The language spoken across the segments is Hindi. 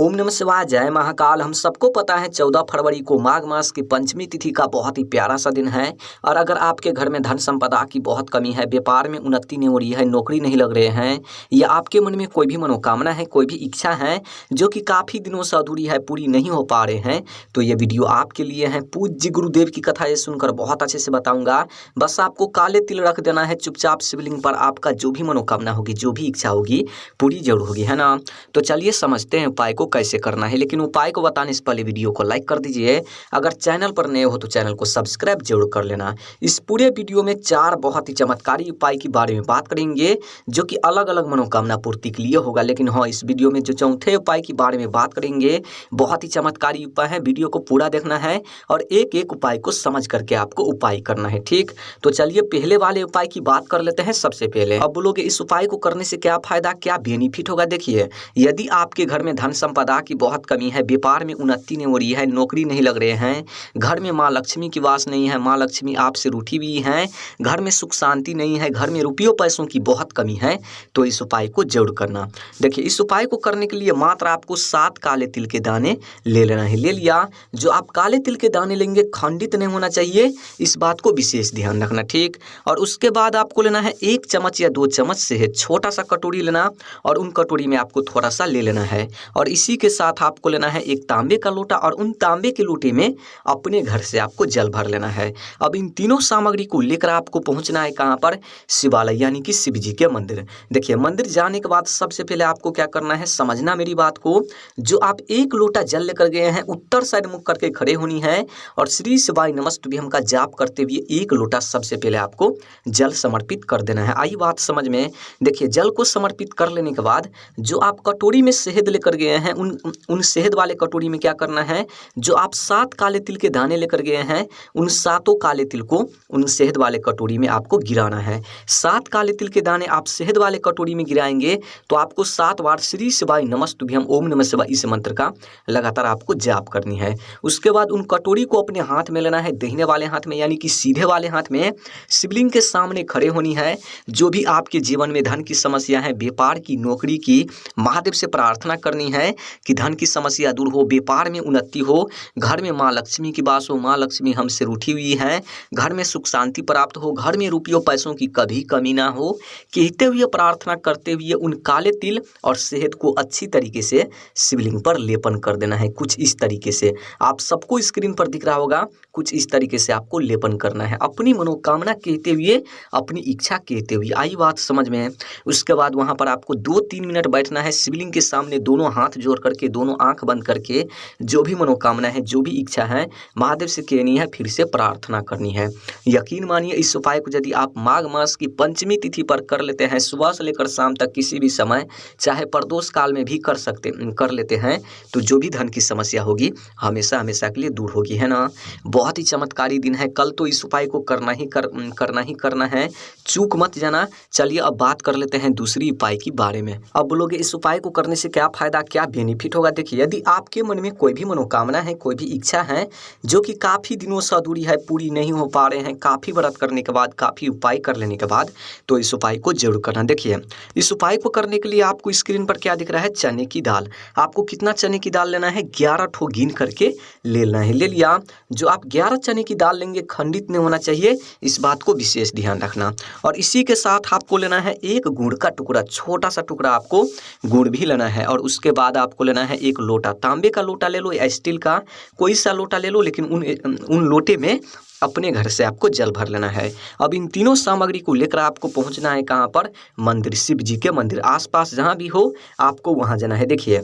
ओम नमः शिवाय, जय महाकाल। हम सबको पता है 14 फरवरी को माघ मास की पंचमी तिथि का बहुत ही प्यारा सा दिन है। और अगर आपके घर में धन संपदा की बहुत कमी है, व्यापार में उन्नति नहीं हो रही है, नौकरी नहीं लग रहे हैं, या आपके मन में कोई भी मनोकामना है, कोई भी इच्छा है जो कि काफ़ी दिनों से अधूरी है, पूरी नहीं हो पा रहे हैं, तो ये वीडियो आपके लिए है। पूज्य गुरुदेव की कथा ये सुनकर बहुत अच्छे से बताऊँगा। बस आपको काले तिल रख देना है चुपचाप शिवलिंग पर। आपका जो भी मनोकामना होगी, जो भी इच्छा होगी, पूरी जरूर होगी, है ना। तो चलिए समझते हैं उपाय को कैसे करना है। लेकिन उपाय को बताने से पहले वीडियो को लाइक कर दीजिए। अगर चैनल पर नए हो तो चैनल को सब्सक्राइब जरूर कर लेना। इस पूरे वीडियो में 4 बहुत ही चमत्कारी उपाय के बारे में बात करेंगे जो कि अलग अलग मनोकामना पूर्ति के लिए होगा। लेकिन हाँ, इस वीडियो में जो चौथे उपाय के बारे में बात करेंगे बहुत ही चमत्कारी उपाय है। वीडियो को पूरा देखना है और एक एक उपाय को समझ करके आपको उपाय करना है, ठीक। तो चलिए पहले वाले उपाय की बात कर लेते हैं। सबसे पहले अब बोलोगे इस उपाय को करने से क्या फायदा, क्या बेनिफिट होगा। देखिए, यदि आपके घर में धन संपदा की बहुत कमी है, व्यापार में उन्नति नहीं हो रही है, नौकरी नहीं लग रहे हैं, घर में माँ लक्ष्मी की वास नहीं है, माँ लक्ष्मी आपसे रूठी हुई हैं, घर में सुख शांति नहीं है, घर में रुपयों पैसों की बहुत कमी है, तो इस उपाय को जरूर करना। देखिए, इस उपाय को करने के लिए मात्र आपको 7 काले तिल के दाने ले लेना है। ले लिया। जो आप काले तिल के दाने लेंगे खंडित नहीं होना चाहिए, इस बात को विशेष ध्यान रखना, ठीक। और उसके बाद आपको लेना है 1 चम्मच या 2 चम्मच से छोटा सा कटोरी लेना, और उन कटोरी में आपको थोड़ा सा ले लेना है। और इसी के साथ आपको लेना है 1 तांबे का लोटा, और उन तांबे के लोटे में अपने घर से आपको जल भर लेना है। अब इन तीनों सामग्री को लेकर आपको पहुंचना है कहाँ पर, शिवालय यानी कि शिव जी के मंदिर। देखिए, मंदिर जाने के बाद सबसे पहले आपको क्या करना है, समझना मेरी बात को। जो आप 1 लोटा जल लेकर गए हैं, उत्तर साइड मुख करके खड़े होनी है, और श्री शिवाय नमस्तुभ्यम का जाप करते हुए 1 लोटा सबसे पहले आपको जल समर्पित कर देना है। आई बात समझ में। देखिए, जल को समर्पित कर लेने के बाद जो आप कटोरी में शहद लेकर गए हैं, उन शहद वाले कटोरी में क्या करना है, जो आप 7 काले तिल के दाने लेकर गए हैं, उन 7 काले तिल को उन शहद वाले कटोरी में आपको गिराना है। 7 काले तिल के दाने आप शहद वाले कटोरी में गिराएंगे तो आपको 7 बार श्री शिवाय नमस्तुभ्यम ओम नमः शिवाय इस मंत्र का लगातार आपको जाप करनी है। उसके बाद उन कटोरी को अपने हाथ में लेना है, दाहिने वाले हाथ में यानी कि सीधे वाले हाथ में शिवलिंग के सामने खड़े होनी है। जो भी आपके जीवन में धन की समस्या है, व्यापार की, नौकरी की, महादेव से प्रार्थना करनी है कि धन की समस्या दूर हो, व्यापार में उन्नति हो, घर में माँ लक्ष्मी की वास हो, माँ लक्ष्मी हमसे रूठी हुई है, घर में सुख शांति प्राप्त हो, घर में रुपयों पैसों की कभी कमी ना हो, कहते हुए प्रार्थना करते हुए उन काले तिल और शहद को अच्छी तरीके से शिवलिंग पर लेपन कर देना है। कुछ इस तरीके से आप सबको स्क्रीन पर दिख रहा होगा, कुछ इस तरीके से आपको लेपन करना है, अपनी मनोकामना कहते हुए, अपनी इच्छा कहते हुए। आई बात समझ में है। उसके बाद वहाँ पर आपको 2-3 मिनट बैठना है शिवलिंग के सामने, दोनों हाथ जोड़ करके, दोनों आंख बंद करके, जो भी मनोकामना है, जो भी इच्छा है, महादेव से कहनी है, फिर से प्रार्थना करनी है। यकीन मानिए, इस उपाय को यदि आप माघ मास की पंचमी तिथि पर कर लेते हैं, सुबह से लेकर शाम तक किसी भी समय, चाहे प्रदोष काल में भी कर लेते हैं, तो जो भी धन की समस्या होगी हमेशा हमेशा के लिए दूर होगी, है ना। बहुत ही चमत्कारी दिन है। कल तो इस उपाय को करना ही है, चूक मत जाना। चलिए अब बात कर लेते हैं दूसरी उपाय के बारे में। अब बोलोगे इस उपाय को करने से क्या फायदा, क्या बेनिफिट होगा। देखिए, यदि आपके मन में कोई भी मनोकामना है, कोई भी इच्छा है जो कि काफ़ी दिनों से अधूरी है, पूरी नहीं हो पा रहे हैं, काफ़ी व्रत करने के बाद, काफ़ी उपाय कर लेने के बाद, तो इस उपाय को जरूर करना। देखिए, इस उपाय को करने के लिए आपको स्क्रीन पर क्या दिख रहा है, चने की दाल। आपको कितना चने की दाल लेना है, 11 ठो गिन करके ले लेना है। ले लिया। जो आप 11 चने की दाल लेंगे खंडित नहीं होना चाहिए, इस बात को विशेष ध्यान रखना। और इसी के साथ आपको लेना है 1 गुड़ का टुकड़ा, छोटा सा टुकड़ा आपको गुड़ भी लेना है। और उसके बाद आपको लेना है 1 लोटा, तांबे का लोटा ले लो या स्टील का कोई सा लोटा ले लो, लेकिन उन लोटे में अपने घर से आपको जल भर लेना है। अब इन तीनों सामग्री को लेकर आपको पहुंचना है कहाँ पर, मंदिर, शिव जी के मंदिर। आसपास जहाँ भी हो आपको वहाँ जाना है। देखिए,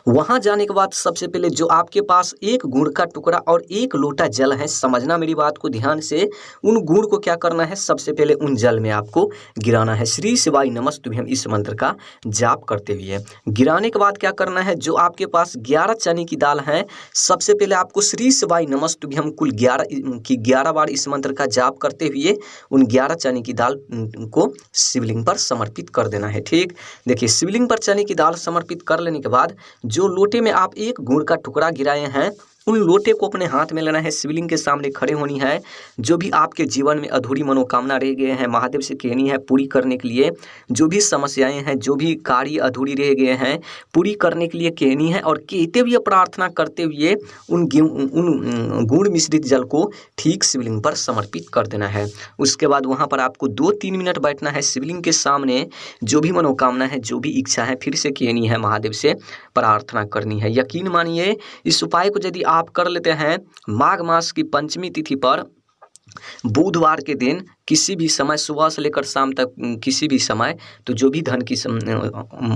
वहां जाने के बाद सबसे पहले जो आपके पास 1 गुड़ का टुकड़ा और 1 लोटा जल है, समझना मेरी बात को ध्यान से। उन गुड़ को क्या करना है, सबसे पहले उन जल में आपको गिराना है, श्री शिवाय नमस्तुभ्यम इस मंत्र का जाप करते हुए। गिराने के बाद क्या करना है, जो आपके पास 11 चने की दाल है, सबसे पहले आपको श्री शिवाय नमस्तुभ्यम कुल 11 बार इस मंत्र का जाप करते हुए उन 11 चने की दाल को शिवलिंग पर समर्पित कर देना है, ठीक। देखिए, शिवलिंग पर चने की दाल समर्पित कर लेने के बाद जो लोटे में आप 1 गुड़ का टुकड़ा गिराए हैं, उन लोटे को अपने हाथ में लेना है, शिवलिंग के सामने खड़े होनी है। जो भी आपके जीवन में अधूरी मनोकामना रह गए हैं महादेव से कहनी है पूरी करने के लिए, जो भी समस्याएं हैं, जो भी कार्य अधूरी रह गए हैं पूरी करने के लिए कहनी है। और कहते हुए प्रार्थना करते हुए उन गुड़ मिश्रित जल को ठीक शिवलिंग पर समर्पित कर देना है। उसके बाद वहाँ पर आपको 2-3 मिनट बैठना है शिवलिंग के सामने। जो भी मनोकामना है, जो भी इच्छा है, फिर से कहनी है, महादेव से प्रार्थना करनी है। यकीन मानिए इस उपाय को यदि आप कर लेते हैं माघ मास की पंचमी तिथि पर बुधवार के दिन किसी भी समय सुबह से लेकर शाम तक किसी भी समय, तो जो भी धन की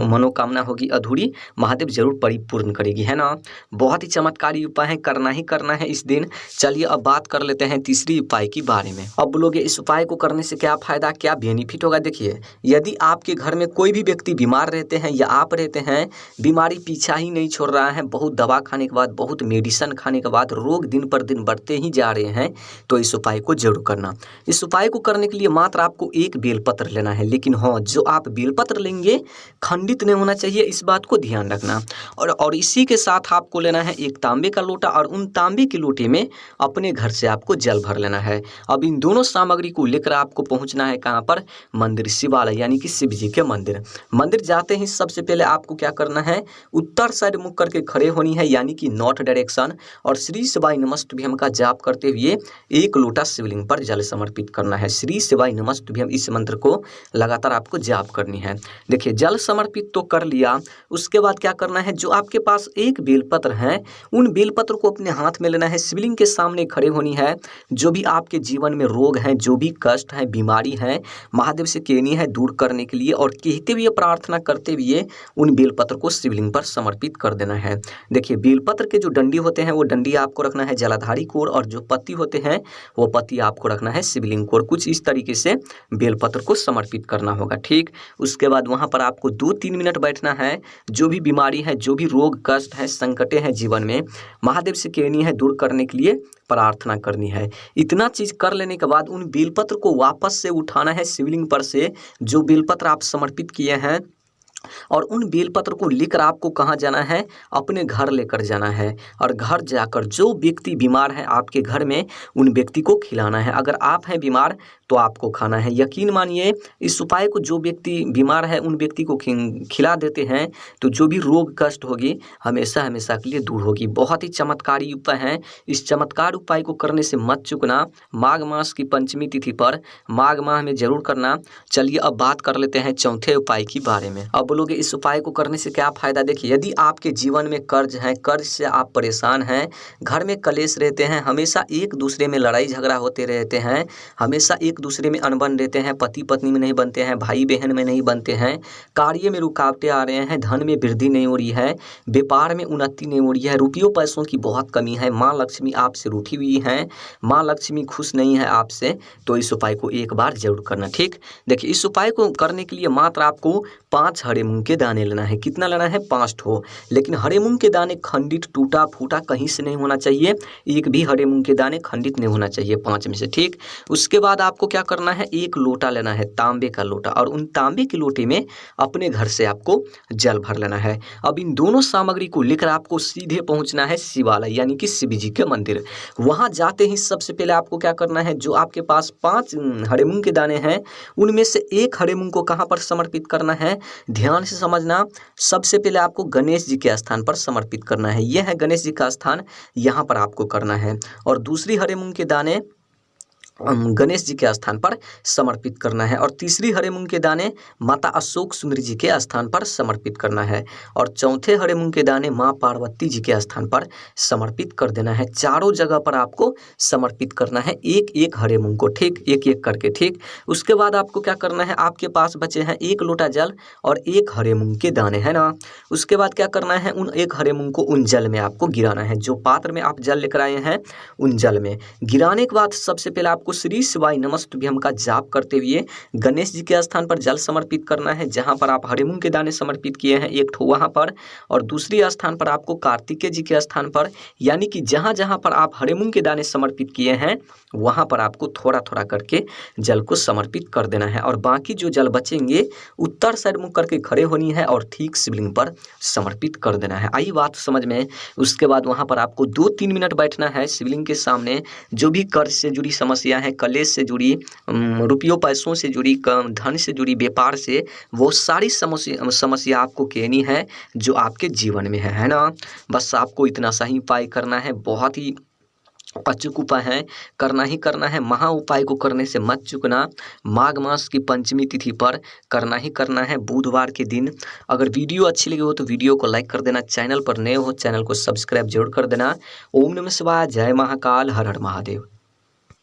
मनोकामना होगी अधूरी, महादेव जरूर परिपूर्ण करेगी, है ना। बहुत ही चमत्कारी उपाय है, करना ही करना है इस दिन। चलिए अब बात कर लेते हैं तीसरी उपाय के बारे में। अब बोलोगे इस उपाय को करने से क्या फायदा, क्या बेनिफिट होगा। देखिए, यदि आपके घर में कोई भी व्यक्ति बीमार रहते हैं या आप रहते हैं, बीमारी पीछा ही नहीं छोड़ रहा है, बहुत दवा खाने के बाद, बहुत मेडिसिन खाने के बाद रोग दिन पर दिन बढ़ते ही जा रहे हैं, तो इस उपाय को जरूर करना। इस उपाय को करने के लिए मात्र आपको एक बेलपत्र लेना है, लेकिन हाँ, जो आप बेलपत्र लेंगे खंडित नहीं होना चाहिए, इस बात को ध्यान रखना। और इसी के साथ आपको लेना है एक तांबे का लोटा, और उन तांबे के लोटे में अपने घर से आपको जल भर लेना है। अब इन दोनों सामग्री को लेकर आपको पहुंचना है कहाँ पर, मंदिर, शिवालय यानी कि शिव जी के मंदिर। मंदिर जाते ही सबसे पहले आपको क्या करना है, उत्तर साइड मुख करके खड़े होनी है, यानी कि नॉर्थ डायरेक्शन, और श्री शिवाय नमस्तुभ्यम का जाप करते हुए एक लोटा शिवलिंग पर जल समर्पित करना है। श्री शिवाय नमस्तुभ्यम, इस मंत्र को लगातार आपको जाप करनी है। देखिए, जल समर्पित तो कर लिया, उसके बाद क्या करना है, जो आपके पास एक बेलपत्र है, उन बेलपत्र को अपने हाथ में लेना है, शिवलिंग के सामने खड़े होनी है। जो भी आपके जीवन में रोग हैं, जो भी कष्ट है, बीमारी है, महादेव से कहनी है दूर करने के लिए, और कहते हुए प्रार्थना करते हुए उन बेलपत्र को शिवलिंग पर समर्पित कर देना है। देखिए, बेलपत्र के जो डंडी होते हैं वो डंडी आपको रखना है जलाधारी को, और जो पत्ती होते हैं वो पत्ती आपको रखना है शिवलिंग को, और कुछ इस तरीके से बेलपत्र को समर्पित करना होगा, ठीक। उसके बाद वहाँ पर आपको 2-3 मिनट बैठना है। जो भी बीमारी है, जो भी रोग कष्ट है, संकटें हैं जीवन में, महादेव से कहनी है दूर करने के लिए प्रार्थना करनी है। इतना चीज कर लेने के बाद उन बेलपत्र को वापस से उठाना है शिवलिंग पर से, जो बेलपत्र आप समर्पित किए हैं, और उन बेलपत्र को लेकर आपको कहाँ जाना है, अपने घर लेकर जाना है। और घर जाकर जो व्यक्ति बीमार है आपके घर में, उन व्यक्ति को खिलाना है। अगर आप हैं बीमार तो आपको खाना है। यकीन मानिए इस उपाय को जो व्यक्ति बीमार है उन व्यक्ति को खिला देते हैं, तो जो भी रोग कष्ट होगी हमेशा हमेशा के लिए दूर होगी। बहुत ही चमत्कारी उपाय है। इस चमत्कार उपाय को करने से मत चूकना। माघ मास की पंचमी तिथि पर माघ माह में जरूर करना। चलिए अब बात कर लेते हैं चौथे उपाय के बारे में। अब बोलोगे इस उपाय को करने से क्या फायदा। देखिए, यदि आपके जीवन में कर्ज है, कर्ज से आप परेशान हैं, घर में कलेश रहते हैं, हमेशा एक दूसरे में लड़ाई झगड़ा होते रहते हैं, हमेशा एक दूसरे में अनबन रहते हैं, पति पत्नी में नहीं बनते हैं, भाई बहन में नहीं बनते हैं, कार्य में रुकावटें आ रहे हैं, धन में वृद्धि नहीं हो रही है, व्यापार में उन्नति नहीं हो रही है, रुपयों पैसों की बहुत कमी है, माँ लक्ष्मी आपसे रूठी हुई हैं, माँ लक्ष्मी खुश नहीं है आपसे, तो इस उपाय को एक बार जरूर करना, ठीक। देखिए, इस उपाय को करने के लिए मात्र आपको 5 हरे मूंग के दाने लेना है। कितना लेना है, 5 ठो। लेकिन हरे मूंग के दाने खंडित टूटा फूटा कहीं से नहीं होना चाहिए। एक भी हरे मूंग के दाने खंडित नहीं होना चाहिए 5 में से, ठीक। उसके बाद आपको क्या करना है, एक लोटा लेना है, तांबे का लोटा, और उन तांबे के लोटे में अपने घर से आपको जल भर लेना है। अब इन दोनों सामग्री को लेकर आपको सीधे पहुंचना है शिवालय यानी कि शिव जी के मंदिर। वहां जाते ही सबसे पहले आपको क्या करना है, जो आपके पास 5 हरे मूंग के दाने हैं उनमें से एक हरे मूंग को कहां पर समर्पित करना है, ध्यान से समझना। सबसे पहले आपको गणेश जी के स्थान पर समर्पित करना है। यह है गणेश जी का स्थान, यहाँ पर आपको करना है। और दूसरी हरे मूंग के दाने गणेश जी के स्थान पर समर्पित करना है। और तीसरी हरे मूंग के दाने माता अशोक सुंदरी जी के स्थान पर समर्पित करना है। और चौथे हरे मूंग के दाने माँ पार्वती जी के स्थान पर समर्पित कर देना है। चारों जगह पर आपको समर्पित करना है एक एक हरे मूंग को, ठीक, एक एक करके, ठीक। उसके बाद आपको क्या करना है, आपके पास बचे हैं 1 लोटा जल और 1 हरे मूंग के दाने, है ना। उसके बाद क्या करना है, उन 1 हरे मूंग को उन जल में आपको गिराना है। जो पात्र में आप जल लेकर आए हैं उन जल में गिराने के बाद सबसे पहले आपको श्री शिवाय नमस्तुभ्यम का जाप करते हुए गणेश जी के स्थान पर जल समर्पित करना है, जहाँ पर आप हरे मूंग के दाने समर्पित किए हैं एक ठो वहाँ पर, और दूसरी स्थान पर आपको कार्तिकेय जी के स्थान पर, यानी कि जहाँ जहाँ पर आप हरे मूंग के दाने समर्पित किए हैं वहाँ पर आपको थोड़ा थोड़ा करके जल को समर्पित कर देना है। और बाकी जो जल बचेंगे उत्तर साइड मुँह करके खड़े होनी है और ठीक शिवलिंग पर समर्पित कर देना है। आई बात समझ में। उसके बाद वहाँ पर आपको 2-3 मिनट बैठना है शिवलिंग के सामने। जो भी कर्ज से जुड़ी समस्या है, कलेश से जुड़ी, रुपयों पैसों से जुड़ी, धन से जुड़ी, व्यापार से, वो सारी समस्या आपको कहनी है जो आपके जीवन में है ना। बस आपको इतना सही उपाय करना है, बहुत ही अचूक उपाय है, करना ही करना है। महा उपाय को करने से मत चूकना। माघ मास की पंचमी तिथि पर करना ही करना है, बुधवार के दिन। अगर वीडियो अच्छी लगी हो तो वीडियो को लाइक कर देना, चैनल पर नए हो चैनल को सब्सक्राइब जरूर कर देना। ओम नमः शिवाय, जय महाकाल, हर हर महादेव।